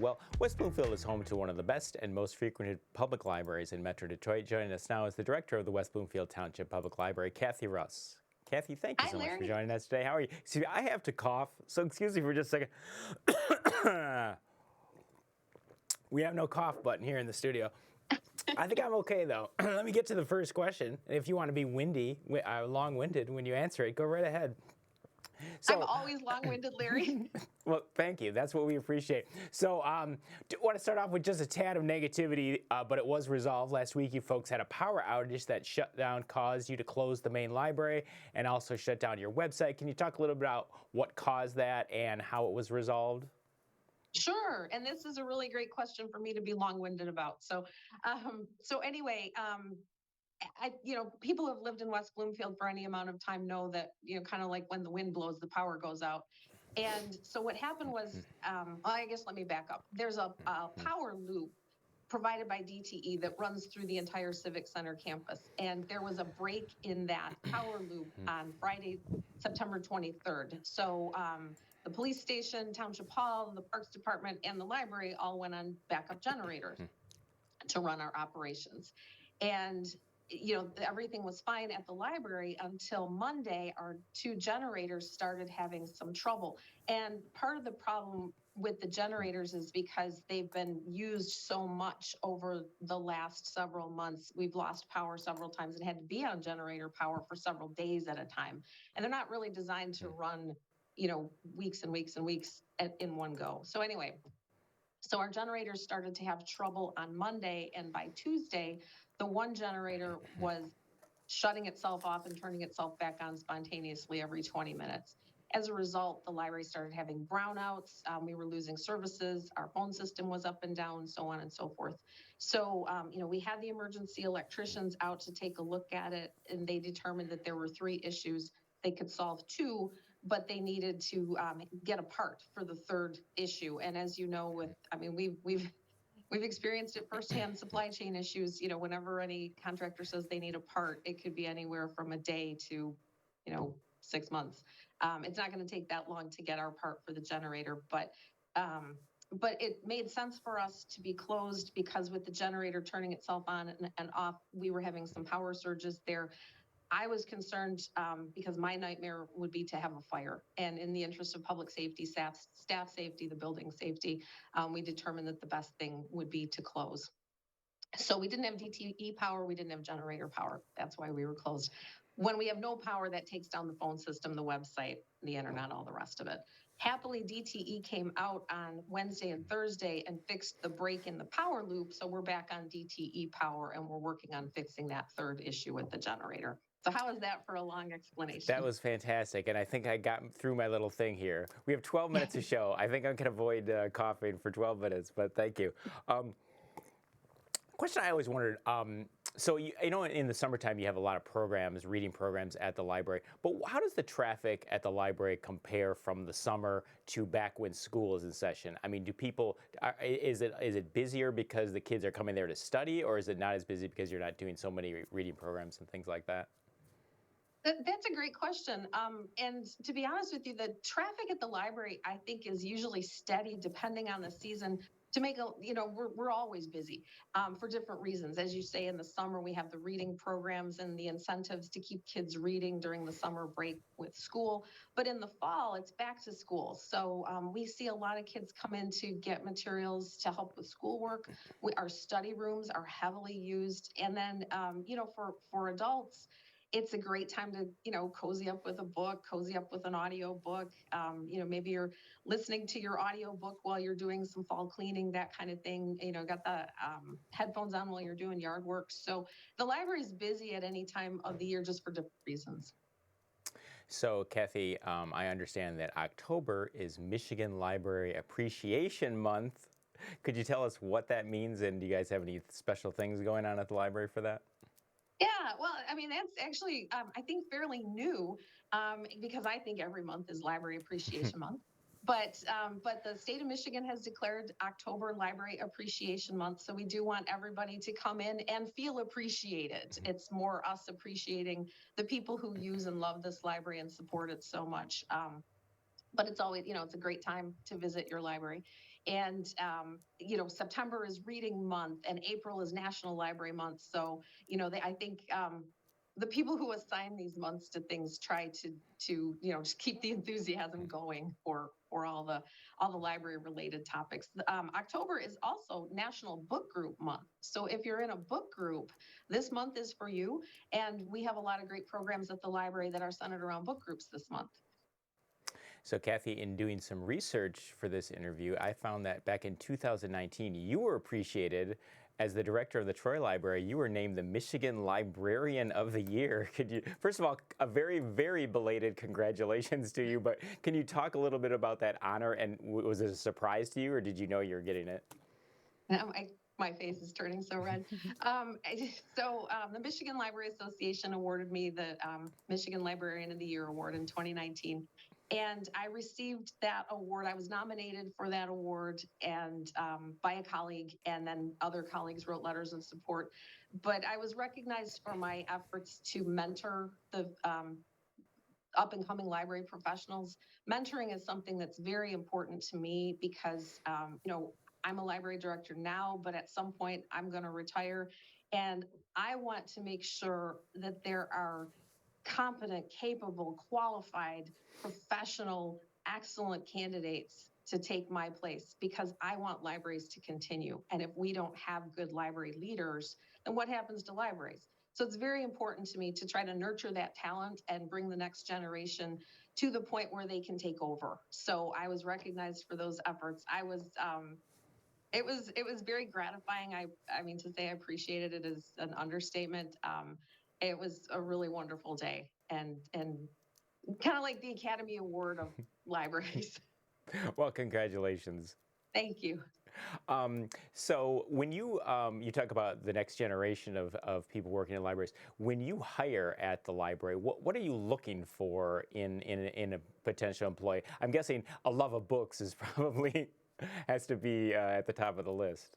Well, West Bloomfield is home to one of the best and most frequented public libraries in Metro Detroit. Joining us now is the director of the West Bloomfield Township Public Library, Cathy Russ. Cathy, thank you Hi, so much for Larry. joining us today. How are you? See, I have to cough, so excuse me for just a second. We have no cough button here in the studio. I think I'm okay, though. Let me get to the first question. If you want to be long-winded when you answer it, go right ahead. I'm So, always long-winded, Larry. well, thank you. That's what we appreciate. So, want to start off with just a tad of negativity, but it was resolved last week. You folks had a power outage that caused you to close the main library and also shut down your website. Can you talk a little bit about what caused that and how it was resolved? Sure. And this is a really great question for me to be long-winded about. So anyway, people who have lived in West Bloomfield for any amount of time know that, kind of like when the wind blows, the power goes out. And so what happened was, well, I guess let me back up. There's a power loop provided by DTE that runs through the entire Civic Center campus. And there was a break in that power loop on Friday, September 23rd. So the police station, Township Hall, the Parks Department, and the library all went on backup generators to run our operations. And everything was fine at the library until Monday. Our two generators started having some trouble. And part of the problem with the generators is because they've been used so much over the last several months. We've lost power several times and had to be on generator power for several days at a time. And they're not really designed to run, weeks and weeks and weeks in one go. So anyway, so our generators started to have trouble on Monday, and by Tuesday, the one generator was shutting itself off and turning itself back on spontaneously every 20 minutes. As a result, the library started having brownouts. We were losing services. Our phone system was up and down, so on and so forth. So, we had the emergency electricians out to take a look at it, and they determined that there were 3 issues. They could solve 2, but they needed to get a part for the 3rd issue. And as you know, we've experienced it firsthand, supply chain issues. Whenever any contractor says they need a part, it could be anywhere from a day to, 6 months. It's not going to take that long to get our part for the generator, but it made sense for us to be closed because with the generator turning itself on and off, we were having some power surges there. I was concerned because my nightmare would be to have a fire. And in the interest of public safety, staff safety, the building safety, we determined that the best thing would be to close. So we didn't have DTE power. We didn't have generator power. That's why we were closed. When we have no power, that takes down the phone system, the website, the internet, all the rest of it. Happily, DTE came out on Wednesday and Thursday and fixed the break in the power loop. So we're back on DTE power and we're working on fixing that 3rd issue with the generator. So how is that for a long explanation? That was fantastic, and I think I got through my little thing here. We have 12 minutes to show. I think I can avoid coughing for 12 minutes, but thank you. Question I always wondered, so in the summertime you have a lot of programs, reading programs at the library, but how does the traffic at the library compare from the summer to back when school is in session? I mean, is it busier because the kids are coming there to study, or is it not as busy because you're not doing so many reading programs and things like that? That's a great question. And to be honest with you, the traffic at the library, I think, is usually steady depending on the season. We're always busy for different reasons. As you say, in the summer, we have the reading programs and the incentives to keep kids reading during the summer break with school. But in the fall, it's back to school. So we see a lot of kids come in to get materials to help with schoolwork. Our study rooms are heavily used. And then, for adults, it's a great time to, cozy up with a book, cozy up with an audio book. Maybe you're listening to your audio book while you're doing some fall cleaning, that kind of thing. Got the headphones on while you're doing yard work. So the library is busy at any time of the year just for different reasons. So, Cathy, I understand that October is Michigan Library Appreciation Month. Could you tell us what that means, and do you guys have any special things going on at the library for that? Yeah, well, that's actually, I think, fairly new because I think every month is Library Appreciation Month. But the state of Michigan has declared October Library Appreciation Month. So we do want everybody to come in and feel appreciated. It's more us appreciating the people who use and love this library and support it so much. But it's always, it's a great time to visit your library. And, September is reading month and April is National Library Month. So, I think the people who assign these months to things try to just keep the enthusiasm going for all the library related topics. October is also National Book Group Month. So if you're in a book group, this month is for you. And we have a lot of great programs at the library that are centered around book groups this month. So, Cathy, in doing some research for this interview, I found that back in 2019, you were appreciated as the director of the Troy Library. You were named the Michigan Librarian of the Year. Could you, first of all, a very, very belated congratulations to you, but can you talk a little bit about that honor, and was it a surprise to you, or did you know you were getting it? My face is turning so red. The Michigan Library Association awarded me the Michigan Librarian of the Year award in 2019. And I received that award. I was nominated for that award and by a colleague, and then other colleagues wrote letters of support. But I was recognized for my efforts to mentor the up and coming library professionals. Mentoring is something that's very important to me because, I'm a library director now, but at some point I'm going to retire. And I want to make sure that there are competent, capable, qualified, professional, excellent candidates to take my place because I want libraries to continue. And if we don't have good library leaders, then what happens to libraries? So it's very important to me to try to nurture that talent and bring the next generation to the point where they can take over. So I was recognized for those efforts. It was very gratifying. I mean, to say I appreciated it is an understatement. It was a really wonderful day, and kind of like the Academy Award of libraries. Well, congratulations. Thank you. So when you talk about the next generation of people working in libraries, when you hire at the library, what are you looking for in a potential employee? I'm guessing a love of books is probably has to be at the top of the list.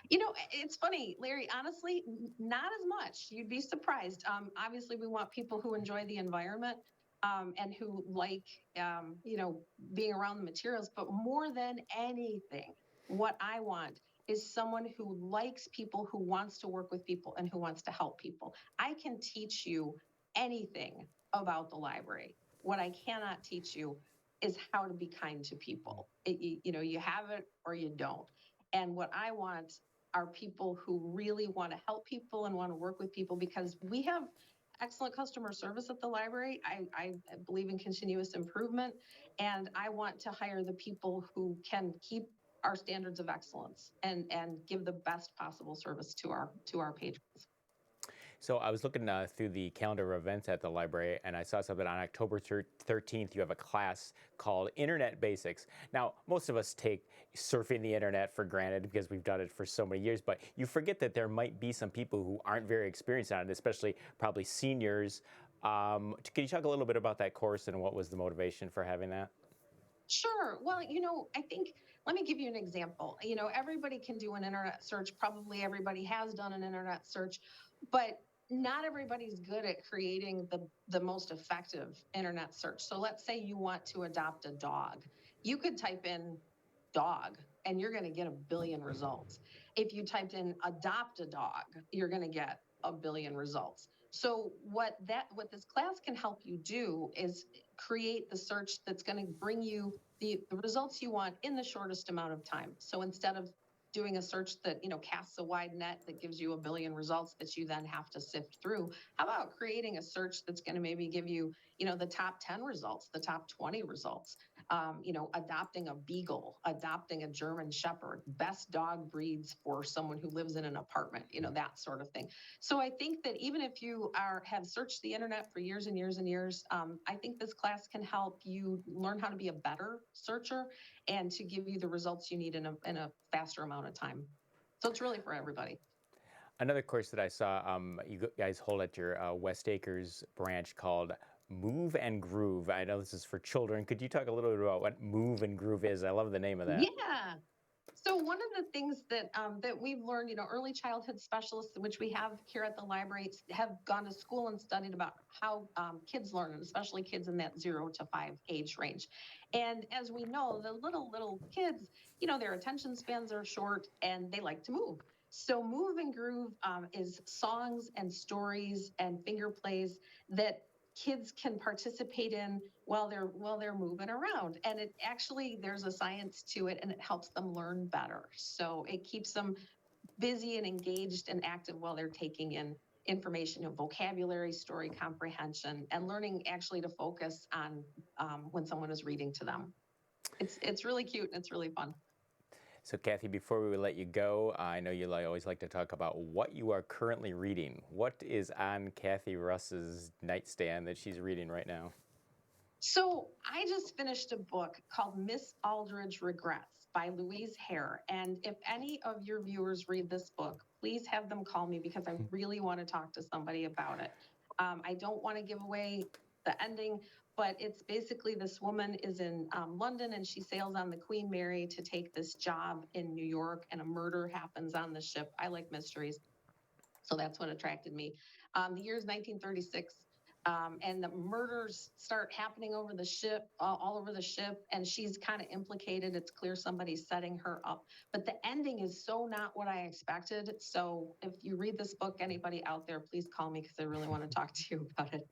It's funny, Larry, honestly, not as much. You'd be surprised. Obviously, we want people who enjoy the environment and who like, being around the materials. But more than anything, what I want is someone who likes people, who wants to work with people, and who wants to help people. I can teach you anything about the library. What I cannot teach you is how to be kind to people. You have it or you don't. And what I want are people who really want to help people and want to work with people, because we have excellent customer service at the library. I believe in continuous improvement, and I want to hire the people who can keep our standards of excellence and give the best possible service to our patrons. So I was looking through the calendar of events at the library, and I saw something on October 13th. You have a class called Internet Basics. Now, most of us take surfing the internet for granted because we've done it for so many years, but you forget that there might be some people who aren't very experienced on it, especially probably seniors. Can you talk a little bit about that course and what was the motivation for having that? Sure. Well, I think, let me give you an example. Everybody can do an internet search. Probably everybody has done an internet search, but not everybody's good at creating the most effective internet search. So let's say you want to adopt a dog. You could type in dog and you're going to get a billion results. If you typed in adopt a dog, you're going to get a billion results. So what this class can help you do is create the search that's going to bring you the results you want in the shortest amount of time. So instead of doing a search that casts a wide net that gives you a billion results that you then have to sift through, how about creating a search that's going to maybe give you the top 10 results, the top 20 results? Adopting a beagle, adopting a German shepherd, best dog breeds for someone who lives in an apartment, that sort of thing. So I think that even if you have searched the internet for years and years and years, I think this class can help you learn how to be a better searcher and to give you the results you need in a faster amount of time. So it's really for everybody. Another course that I saw you guys hold at your West Acres branch called Move and Groove. I know this is for children. Could you talk a little bit about what Move and Groove is? I love the name of that. Yeah. So one of the things that we've learned, early childhood specialists, which we have here at the library, have gone to school and studied about how kids learn, and especially kids in that 0 to 5 age range. And as we know, the little kids, their attention spans are short and they like to move. So move and groove is songs and stories and finger plays that kids can participate in while they're moving around, and it actually, there's a science to it, and it helps them learn better. So it keeps them busy and engaged and active while they're taking in information, vocabulary, story comprehension, and learning actually to focus on when someone is reading to them. It's really cute and it's really fun. So, Cathy, before we let you go, I know you always like to talk about what you are currently reading. What is on Cathy Russ's nightstand that she's reading right now? So I just finished a book called Miss Aldridge Regrets by Louise Hare. And if any of your viewers read this book, please have them call me because I really want to talk to somebody about it. I don't want to give away the ending, but it's basically this woman is in London and she sails on the Queen Mary to take this job in New York, and a murder happens on the ship. I like mysteries. So that's what attracted me. The year is 1936. And the murders start happening over the ship, all over the ship, and she's kind of implicated. It's clear somebody's setting her up, but the ending is so not what I expected. So if you read this book, anybody out there, please call me because I really want to talk to you about it.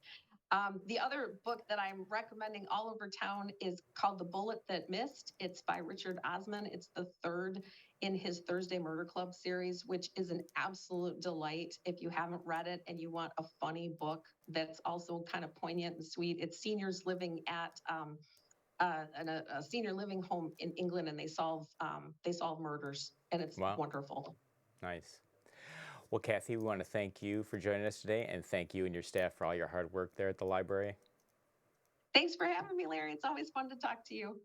The other book that I'm recommending all over town is called The Bullet That Missed. It's by Richard Osman. It's the third in his Thursday Murder Club series, which is an absolute delight. If you haven't read it and you want a funny book that's also kind of poignant and sweet, it's seniors living at a senior living home in England, and they solve murders, and it's Wow, wonderful. nice. Well, Cathy, we want to thank you for joining us today, and thank you and your staff for all your hard work there at the library. Thanks for having me, Larry. It's always fun to talk to you.